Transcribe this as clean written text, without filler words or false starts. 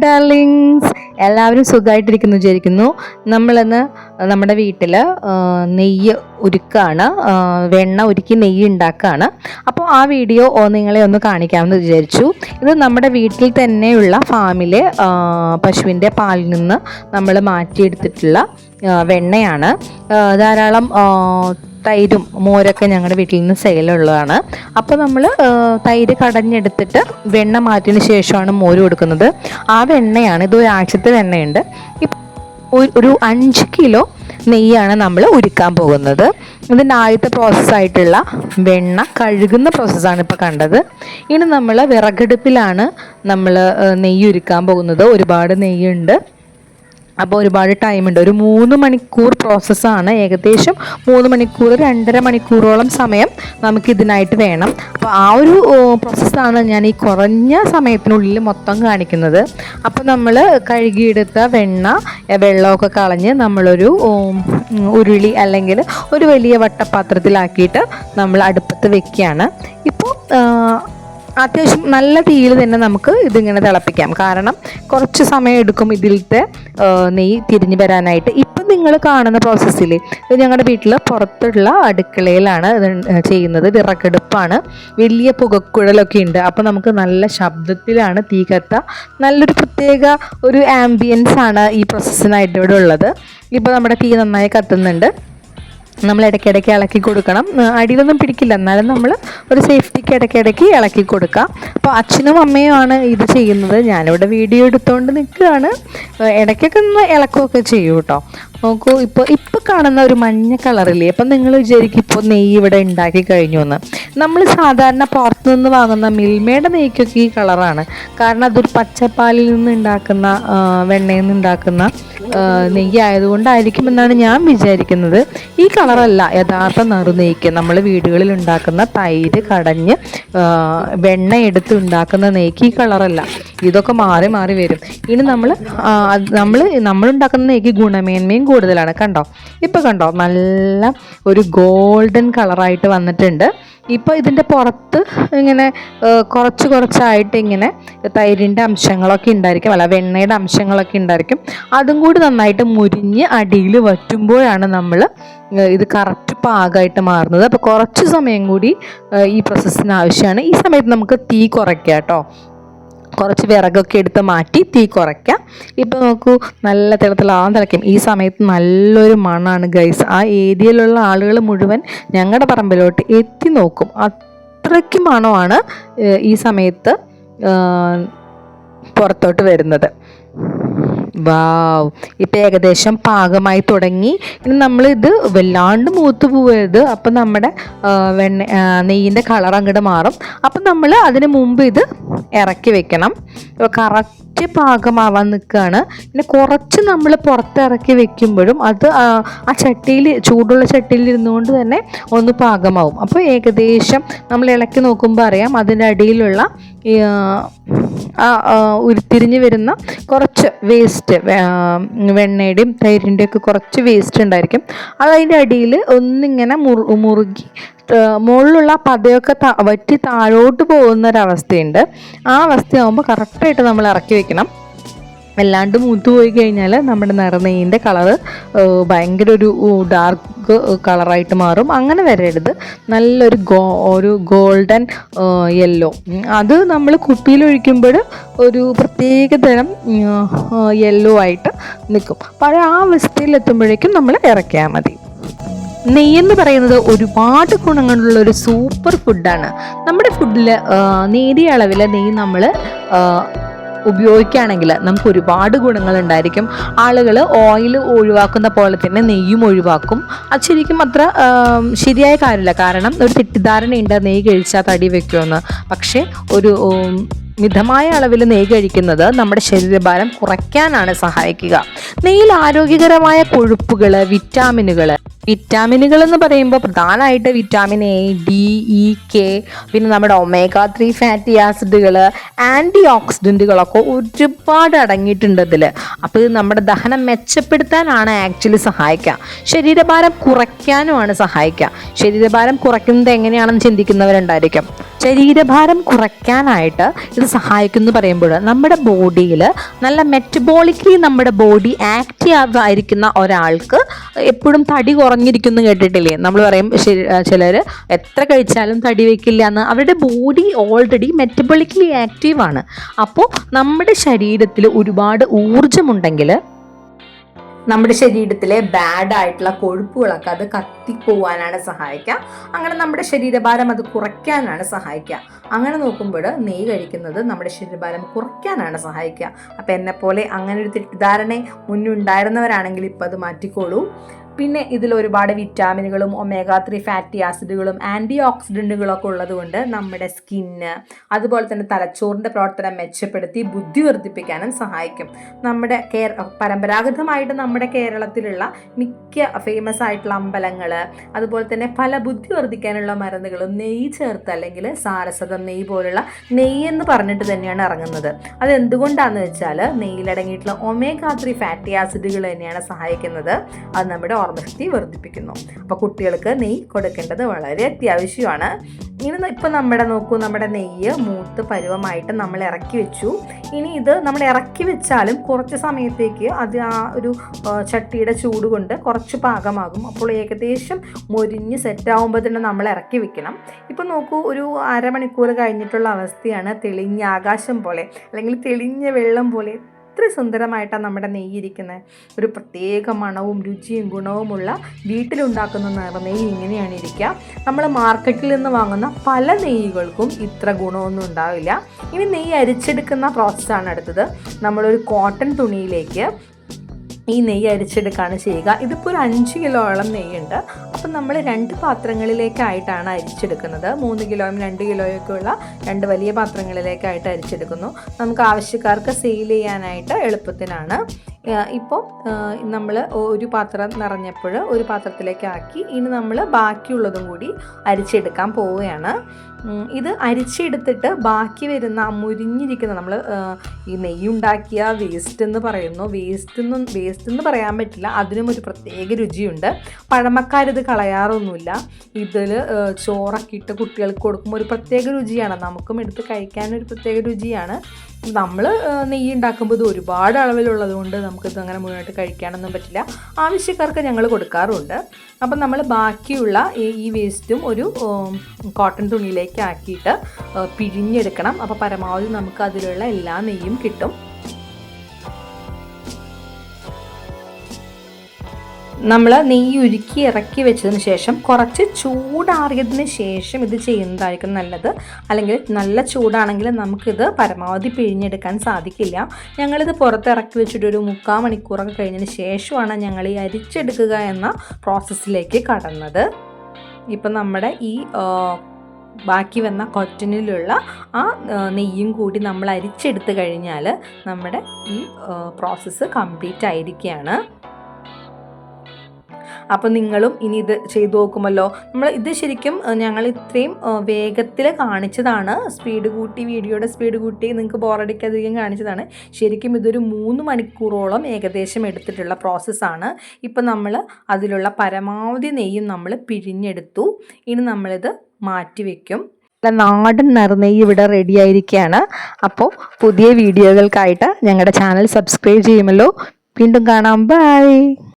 Darlings, എല്ലാവരും സുഖമായിട്ടിരിക്കുന്നു വിചാരിക്കുന്നു. നമ്മളിന്ന് നമ്മുടെ വീട്ടിൽ നെയ്യ് ഉരുക്കാണ്, വെണ്ണ ഉരുക്കി നെയ്യ് ഉണ്ടാക്കുകയാണ്. അപ്പോൾ ആ വീഡിയോ നിങ്ങളെ ഒന്ന് കാണിക്കാമെന്ന് വിചാരിച്ചു. ഇത് നമ്മുടെ വീട്ടിൽ തന്നെയുള്ള ഫാമിലെ പശുവിൻ്റെ പാലിൽ നിന്ന് നമ്മൾ മാറ്റിയെടുത്തിട്ടുള്ള വെണ്ണയാണ്. ധാരാളം തൈരും മോരൊക്കെ ഞങ്ങളുടെ വീട്ടിൽ നിന്ന് സെയിലുള്ളതാണ്. അപ്പോൾ നമ്മൾ തൈര് കടഞ്ഞെടുത്തിട്ട് വെണ്ണ മാറ്റിയതിന് ശേഷമാണ് മോര് കൊടുക്കുന്നത്. ആ വെണ്ണയാണ്, ഇത് ഒരാഴ്ചത്തെ വെണ്ണയുണ്ട്. ഒരു 5 കിലോ നെയ്യാണ് നമ്മൾ ഉരുക്കാൻ പോകുന്നത്. ഇതിൻ്റെ ആദ്യത്തെ പ്രോസസ്സായിട്ടുള്ള വെണ്ണ കഴുകുന്ന പ്രോസസ്സാണ് ഇപ്പോൾ കണ്ടത്. ഇനി നമ്മൾ വിറകടുപ്പിലാണ് നമ്മൾ നെയ്യ് ഉരുക്കാൻ പോകുന്നത്. ഒരുപാട് നെയ്യുണ്ട്, അപ്പോൾ ഒരുപാട് ടൈമുണ്ട്. ഒരു 3 മണിക്കൂർ പ്രോസസ്സാണ്. ഏകദേശം 3 മണിക്കൂർ 2.5 മണിക്കൂറോളം സമയം നമുക്കിതിനായിട്ട് വേണം. അപ്പോൾ ആ ഒരു പ്രോസസ്സാണ് ഞാൻ ഈ കുറഞ്ഞ സമയത്തിനുള്ളിൽ മൊത്തം കാണിക്കുന്നത്. അപ്പോൾ നമ്മൾ കഴുകിയെടുത്ത വെള്ളമൊക്കെ കളഞ്ഞ് നമ്മളൊരു ഉരുളി അല്ലെങ്കിൽ ഒരു വലിയ വട്ടപാത്രത്തിലാക്കിയിട്ട് നമ്മൾ അടുപ്പത്ത് വെക്കുകയാണ്. ഇപ്പോൾ അത്യാവശ്യം നല്ല തീയിൽ തന്നെ നമുക്ക് ഇതിങ്ങനെ തിളപ്പിക്കാം. കാരണം കുറച്ച് സമയം എടുക്കും ഇതിലത്തെ നെയ്യ് തിരിഞ്ഞ് വരാനായിട്ട്. ഇപ്പം നിങ്ങൾ കാണുന്ന പ്രോസസ്സിൽ ഇത് ഞങ്ങളുടെ വീട്ടിൽ പുറത്തുള്ള അടുക്കളയിലാണ് ഇത് ചെയ്യുന്നത്. വിറകടുപ്പാണ്, വലിയ പുകക്കുഴലൊക്കെ ഉണ്ട്. അപ്പോൾ നമുക്ക് നല്ല ശബ്ദത്തിലാണ് തീ കത്തുക. നല്ലൊരു പ്രത്യേക ഒരു ആംബിയൻസ് ആണ് ഈ പ്രോസസ്സിനായിട്ട് ഇവിടെ ഉള്ളത്. ഇപ്പോൾ നമ്മുടെ തീ നന്നായി കത്തുന്നുണ്ട്. നമ്മൾ ഇടയ്ക്കിടയ്ക്ക് ഇളക്കി കൊടുക്കണം. അടിയിലൊന്നും പിടിക്കില്ല, എന്നാലും നമ്മൾ ഒരു സേഫ്റ്റിക്ക് ഇടയ്ക്കിടയ്ക്ക് ഇളക്കി കൊടുക്കുക. അപ്പോൾ അച്ഛനും അമ്മയുമാണ് ഇത് ചെയ്യുന്നത്. ഞാനിവിടെ വീഡിയോ എടുത്തുകൊണ്ട് നിൽക്കുകയാണ്. ഇടയ്ക്കൊക്കെ ഒന്ന് ഇളക്കുകയൊക്കെ ചെയ്യും കേട്ടോ. നോക്കൂ, ഇപ്പോൾ കാണുന്ന ഒരു മഞ്ഞ കളറില്ലേ, അപ്പം നിങ്ങൾ വിചാരിക്കും ഇപ്പോൾ നെയ്യ് ഇവിടെ ഉണ്ടാക്കി കഴിഞ്ഞു എന്ന്. നമ്മൾ സാധാരണ പുറത്തു നിന്ന് വാങ്ങുന്ന മിൽമയുടെ നെയ്ക്കൊക്കെ ഈ കളറാണ്. കാരണം അതൊരു പച്ചപ്പാലിൽ നിന്ന് ഉണ്ടാക്കുന്ന വെണ്ണയിൽ നിന്ന് ഉണ്ടാക്കുന്ന നെയ്യ് ആയതുകൊണ്ടായിരിക്കും എന്നാണ് ഞാൻ വിചാരിക്കുന്നത്. ഈ കളറല്ല യഥാർത്ഥ നറുനെയ്ക്ക്. നമ്മൾ വീടുകളിൽ ഉണ്ടാക്കുന്ന തൈര് കടഞ്ഞ് വെണ്ണ എടുത്ത് ഉണ്ടാക്കുന്ന നെയ്ക്ക് ഈ കളറല്ല. ഇതൊക്കെ മാറി മാറി വരും. ഇനി നമ്മൾ ഉണ്ടാക്കുന്ന നെയ്ക്ക് ഗുണമേന്മയും കൂടുതലാണ്. കണ്ടോ, ഇപ്പം കണ്ടോ, നല്ല ഒരു ഗോൾഡൻ കളറായിട്ട് വന്നിട്ടുണ്ട്. ഇപ്പോൾ ഇതിൻ്റെ പുറത്ത് ഇങ്ങനെ കുറച്ചായിട്ട് ഇങ്ങനെ തൈരിൻ്റെ അംശങ്ങളൊക്കെ ഉണ്ടായിരിക്കും, അല്ല വെണ്ണയുടെ അംശങ്ങളൊക്കെ ഉണ്ടായിരിക്കും. അതും കൂടി നന്നായിട്ട് മുരിഞ്ഞ് അടിയിൽ വറ്റുമ്പോഴാണ് നമ്മൾ ഇത് കറക്റ്റ് പാകമായിട്ട് മാറുന്നത്. അപ്പോൾ കുറച്ച് സമയം കൂടി ഈ പ്രോസസ്സിന് ആവശ്യമാണ്. ഈ സമയത്ത് നമുക്ക് തീ കുറയ്ക്കാം കേട്ടോ. കുറച്ച് വിറകൊക്കെ എടുത്ത് മാറ്റി തീ കുറയ്ക്കാം. ഇപ്പോൾ നോക്കൂ, നല്ല തിളയ്ക്കും. ഈ സമയത്ത് നല്ലൊരു മണമാണ് ഗൈസ്. ആ ഏരിയയിലുള്ള ആളുകൾ മുഴുവൻ ഞങ്ങളുടെ പറമ്പിലോട്ട് എത്തി നോക്കും. അത്രയ്ക്ക് മണമാണ് ഈ സമയത്ത് പുറത്തോട്ട് വരുന്നത്. വാവ്, ഇപ്പം ഏകദേശം പാകമായി തുടങ്ങി. ഇനി നമ്മളിത് വല്ലാണ്ട് മൂത്ത് പോവരുത്. അപ്പം നമ്മുടെ നെയ്യിൻ്റെ കളർ അങ്ങോട്ട് മാറും. അപ്പം നമ്മൾ അതിന് മുമ്പ് ഇത് ഇറക്കി വെക്കണം. കറക്റ്റ് പാകമാവാൻ നിൽക്കുകയാണ്. പിന്നെ കുറച്ച് നമ്മൾ പുറത്തിറക്കി വെക്കുമ്പോഴും അത് ആ ചട്ടിയിൽ, ചൂടുള്ള ചട്ടിയിൽ ഇരുന്നുകൊണ്ട് തന്നെ ഒന്ന് പാകമാവും. അപ്പോൾ ഏകദേശം നമ്മൾ ഇളക്കി നോക്കുമ്പോൾ അറിയാം അതിൻ്റെ അടിയിലുള്ള ഉരുത്തിരിഞ്ഞ് വരുന്ന കുറച്ച് വേസ്റ്റ്, വെണ്ണയുടെയും തൈരിൻ്റെയും ഒക്കെ കുറച്ച് വേസ്റ്റ് ഉണ്ടായിരിക്കും. അത് അതിൻ്റെ അടിയിൽ ഒന്നിങ്ങനെ മുറുകി മുകളിലുള്ള പതയൊക്കെ വറ്റി താഴോട്ട് പോകുന്നൊരവസ്ഥയുണ്ട്. ആ അവസ്ഥയാകുമ്പോൾ കറക്റ്റായിട്ട് നമ്മൾ ഇറക്കി വെക്കണം. വല്ലാണ്ട് മൂത്ത് പോയി കഴിഞ്ഞാൽ നമ്മുടെ നിറനെയ്യിൻ്റെ കളറ് ഭയങ്കര ഒരു ഡാർക്ക് കളറായിട്ട് മാറും. അങ്ങനെ വരരുത്. നല്ലൊരു ഗോൾഡൻ യെല്ലോ. അത് നമ്മൾ കുപ്പിയിലൊഴിക്കുമ്പോൾ ഒരു പ്രത്യേക തരം യെല്ലോ ആയിട്ട് നിൽക്കും. അപ്പോൾ ആ അവസ്ഥയിലെത്തുമ്പോഴേക്കും നമ്മൾ ഇറക്കിയാൽ മതി. നെയ്യെന്ന് പറയുന്നത് ഒരുപാട് ഗുണങ്ങളുള്ള ഒരു സൂപ്പർ ഫുഡാണ്. നമ്മുടെ ഫുഡിൽ നേരിയ അളവിൽ നെയ്യ് നമ്മൾ ഉപയോഗിക്കുകയാണെങ്കിൽ നമുക്ക് ഒരുപാട് ഗുണങ്ങളുണ്ടായിരിക്കും. ആളുകൾ ഓയിൽ ഒഴിവാക്കുന്ന പോലെ തന്നെ നെയ്യും ഒഴിവാക്കും. അത് ശരിക്കും അത്ര ശരിയായ കാര്യമില്ല. കാരണം ഒരു തെറ്റിദ്ധാരണയുണ്ട് നെയ്യ് കഴിച്ചാൽ തടി വെക്കുമെന്ന്. പക്ഷേ ഒരു മിതമായ അളവിൽ നെയ്യ് കഴിക്കുന്നത് നമ്മുടെ ശരീരഭാരം കുറയ്ക്കാനാണ് സഹായിക്കുക. നെയ്യിൽ ആരോഗ്യകരമായ കൊഴുപ്പുകൾ, വിറ്റാമിനുകൾ, വിറ്റാമിനുകൾ എന്ന് പറയുമ്പോൾ പ്രധാനമായിട്ട് vitamin A, D, E, K, പിന്നെ നമ്മുടെ ഒമേഗ 3 ഫാറ്റി ആസിഡുകൾ, ആൻറ്റി ഓക്സിഡൻറ്റുകളൊക്കെ ഒരുപാട് അടങ്ങിയിട്ടുണ്ട് ഇതിൽ. അപ്പോൾ ഇത് നമ്മുടെ ദഹനം മെച്ചപ്പെടുത്താനാണ് ആക്ച്വലി സഹായിക്കുക. ശരീരഭാരം കുറയ്ക്കാനുമാണ് സഹായിക്കുക. ശരീരഭാരം കുറയ്ക്കുന്നത് എങ്ങനെയാണെന്ന് ചിന്തിക്കുന്നവരുണ്ടായിരിക്കും. ശരീരഭാരം കുറയ്ക്കാനായിട്ട് ഇത് സഹായിക്കുന്നു പറയുമ്പോൾ നമ്മുടെ ബോഡിയിൽ നല്ല മെറ്റബോളിക്കലി നമ്മുടെ ബോഡി ആക്റ്റീവ് ആയിരിക്കുന്ന ഒരാൾക്ക് എപ്പോഴും തടി കുറഞ്ഞിരിക്കുന്നു കേട്ടിട്ടില്ലേ? നമ്മൾ പറയും ചിലർ എത്ര കഴിച്ചാലും തടി വയ്ക്കില്ല എന്ന്. അവരുടെ ബോഡി ഓൾറെഡി മെറ്റബോളിക്കലി ആക്റ്റീവാണ്. അപ്പോൾ നമ്മുടെ ശരീരത്തിൽ ഒരുപാട് ഊർജ്ജമുണ്ടെങ്കിൽ നമ്മുടെ ശരീരത്തിലെ ബാഡ് ആയിട്ടുള്ള കൊഴുപ്പുകളൊക്കെ അത് കത്തിപ്പോവാനാണ് സഹായിക്കുക. അങ്ങനെ നമ്മുടെ ശരീരഭാരം അത് കുറയ്ക്കാനാണ് സഹായിക്കുക. അങ്ങനെ നോക്കുമ്പോൾ നെയ്യ് കഴിക്കുന്നത് നമ്മുടെ ശരീരഭാരം കുറയ്ക്കാനാണ് സഹായിക്കുക. അപ്പം എന്നെപ്പോലെ അങ്ങനെ ഒരു തെറ്റിദ്ധാരണ മുന്നുണ്ടായിരുന്നവരാണെങ്കിൽ ഇപ്പം അത് മാറ്റിക്കോളൂ. പിന്നെ ഇതിൽ ഒരുപാട് വിറ്റാമിനുകളും ഒമേഗ 3 ഫാറ്റി ആസിഡുകളും ആൻറ്റി ഓക്സിഡൻറ്റുകളൊക്കെ ഉള്ളതുകൊണ്ട് നമ്മുടെ സ്കിന്ന്, അതുപോലെ തന്നെ തലച്ചോറിൻ്റെ പ്രവർത്തനം മെച്ചപ്പെടുത്തി ബുദ്ധി വർദ്ധിപ്പിക്കാനും സഹായിക്കും. നമ്മുടെ പരമ്പരാഗതമായിട്ട് നമ്മുടെ കേരളത്തിലുള്ള മിക്ക ഫേമസ് ആയിട്ടുള്ള അമ്പലങ്ങൾ, അതുപോലെ തന്നെ പല ബുദ്ധി വർദ്ധിക്കാനുള്ള മരുന്നുകളും നെയ്യ് ചേർത്ത്, അല്ലെങ്കിൽ സാരസ്വതം നെയ്യ് പോലുള്ള നെയ്യ് എന്ന് പറഞ്ഞിട്ട് തന്നെയാണ് ഇറങ്ങുന്നത്. അതെന്തുകൊണ്ടാണെന്ന് വെച്ചാൽ നെയ്യിലടങ്ങിയിട്ടുള്ള ഒമേഗ 3 ഫാറ്റി ആസിഡുകൾ തന്നെയാണ് സഹായിക്കുന്നത്. അത് നമ്മുടെ ഓർമ്മശക്തി വർദ്ധിപ്പിക്കുന്നു. അപ്പോൾ കുട്ടികൾക്ക് നെയ്യ് കൊടുക്കേണ്ടത് വളരെ അത്യാവശ്യമാണ്. ഇനി ഇപ്പം നമ്മുടെ നെയ്യ് മൂത്ത് പരുവമായിട്ട് നമ്മൾ ഇറക്കി വെച്ചു. ഇനി ഇത് നമ്മൾ ഇറക്കി വെച്ചാലും കുറച്ച് സമയത്തേക്ക് അത് ആ ഒരു ചട്ടിയുടെ ചൂട് കൊണ്ട് കുറച്ച് പാകമാകും. അപ്പോൾ ഏകദേശം മൊരിഞ്ഞ് സെറ്റാകുമ്പോൾ തന്നെ നമ്മൾ ഇറക്കി വെക്കണം. ഇപ്പം നോക്കൂ, ഒരു അരമണിക്കൂർ കഴിഞ്ഞിട്ടുള്ള അവസ്ഥയാണ്. തെളിഞ്ഞ ആകാശം പോലെ അല്ലെങ്കിൽ തെളിഞ്ഞ വെള്ളം പോലെ എത്ര സുന്ദരമായിട്ടാണ് നമ്മുടെ നെയ്യിരിക്കുന്നത്. ഒരു പ്രത്യേക മണവും രുചിയും ഗുണവുമുള്ള വീട്ടിലുണ്ടാക്കുന്ന നെയ്യ് ഇങ്ങനെയാണ് ഇരിക്കുക. നമ്മൾ മാർക്കറ്റിൽ നിന്ന് വാങ്ങുന്ന പല നെയ്യുകൾക്കും ഇത്ര ഗുണമൊന്നും ഉണ്ടാവില്ല. ഇനി നെയ്യ് അരിച്ചെടുക്കുന്ന പ്രോസസ്സാണ് അടുത്തത്. നമ്മളൊരു കോട്ടൺ തുണിയിലേക്ക് ഈ നെയ്യ് അരിച്ചെടുക്കുകയാണ് ചെയ്യുക. ഇതിപ്പോൾ ഒരു 5 കിലോയോളം നെയ്യുണ്ട്. അപ്പം നമ്മൾ 2 പാത്രങ്ങളിലേക്കായിട്ടാണ് അരിച്ചെടുക്കുന്നത്. 3 കിലോയും 2 കിലോയൊക്കെ ഉള്ള 2 വലിയ പാത്രങ്ങളിലേക്കായിട്ട് അരിച്ചെടുക്കുന്നു. നമുക്ക് ആവശ്യക്കാർക്ക് സെയിൽ ചെയ്യാനായിട്ട് എളുപ്പത്തിനാണ്. ഇപ്പോൾ നമ്മൾ ഒരു പാത്രം നിറഞ്ഞപ്പോൾ ഒരു പാത്രത്തിലേക്ക് ആക്കി. ഇനി നമ്മൾ ബാക്കിയുള്ളതും കൂടി അരിച്ചെടുക്കാൻ പോവുകയാണ്. ഇത് അരിച്ചെടുത്തിട്ട് ബാക്കി വരുന്ന മുരിഞ്ഞിരിക്കുന്ന, നമ്മൾ ഈ നെയ്യുണ്ടാക്കിയ വേസ്റ്റ് എന്ന് പറയുന്നു. വേസ്റ്റ് എന്ന് പറയാൻ പറ്റില്ല, അതിനും ഒരു പ്രത്യേക രുചിയുണ്ട്. പഴമക്കാരിത് കളയാറൊന്നുമില്ല. ഇതിൽ ചോറൊക്കെ ഇട്ട് കുട്ടികൾക്ക് കൊടുക്കുമ്പോൾ ഒരു പ്രത്യേക രുചിയാണ്. നമുക്കും എടുത്ത് കഴിക്കാനൊരു പ്രത്യേക രുചിയാണ്. നമ്മൾ നെയ്യ് ഉണ്ടാക്കുമ്പോൾ ഇത് ഒരുപാട് അളവിലുള്ളത് കൊണ്ട് നമുക്കിത് അങ്ങനെ മുഴുവനായിട്ട് കഴിക്കാനൊന്നും പറ്റില്ല. ആവശ്യക്കാർക്ക് ഞങ്ങൾ കൊടുക്കാറുണ്ട്. അപ്പം നമ്മൾ ബാക്കിയുള്ള ഈ വേസ്റ്റും ഒരു കോട്ടൺ തുണിയിലേക്ക് ആക്കിയിട്ട് പിഴിഞ്ഞെടുക്കണം. അപ്പോൾ പരമാവധി നമുക്ക് അതിലുള്ള എല്ലാ നെയ്യും കിട്ടും. നമ്മൾ നെയ്യ് ഉരുക്കി ഇറക്കി വെച്ചതിന് ശേഷം കുറച്ച് ചൂടാറിയതിന് ശേഷം ഇത് ചെയ്യുന്നതായിരിക്കും നല്ലത്. അല്ലെങ്കിൽ നല്ല ചൂടാണെങ്കിൽ നമുക്കിത് പരമാവധി പിഴിഞ്ഞെടുക്കാൻ സാധിക്കില്ല. ഞങ്ങളിത് പുറത്തിറക്കി വെച്ചിട്ട് ഒരു 3/4 മണിക്കൂറൊക്കെ കഴിഞ്ഞതിന് ശേഷമാണ് ഞങ്ങൾ ഈ അരിച്ചെടുക്കുക എന്ന പ്രോസസ്സിലേക്ക് കടന്നത്. ഇപ്പം നമ്മുടെ ഈ ബാക്കി വന്ന കോട്ടണിലുള്ള ആ നെയ്യും കൂടി നമ്മൾ അരിച്ചെടുത്ത് കഴിഞ്ഞാൽ നമ്മുടെ ഈ പ്രോസസ്സ് കംപ്ലീറ്റ് ആയിരിക്കുകയാണ്. അപ്പോൾ നിങ്ങളും ഇനി ഇത് ചെയ്തു നോക്കുമല്ലോ. ഇത് ശരിക്കും ഞങ്ങൾ ഇത്രയും വേഗത്തിൽ കാണിച്ചതാണ്. വീഡിയോയുടെ സ്പീഡ് കൂട്ടി നിങ്ങൾക്ക് ബോറടിക്കാതിരിക്കാൻ കാണിച്ചതാണ്. ശരിക്കും ഇതൊരു 3 മണിക്കൂറോളം ഏകദേശം എടുത്തിട്ടുള്ള പ്രോസസ്സാണ്. ഇപ്പം നമ്മൾ അതിലുള്ള പരമാവധി നെയ്യും നമ്മൾ പിഴിഞ്ഞെടുത്തു. ഇനി നമ്മളിത് മാറ്റി വയ്ക്കും. നാടൻ നറുനെയ്യ് ഇവിടെ റെഡി ആയിരിക്കുകയാണ്. അപ്പോൾ പുതിയ വീഡിയോകൾക്കായിട്ട് ഞങ്ങളുടെ ചാനൽ സബ്സ്ക്രൈബ് ചെയ്യുമല്ലോ. വീണ്ടും കാണാം. ബൈ.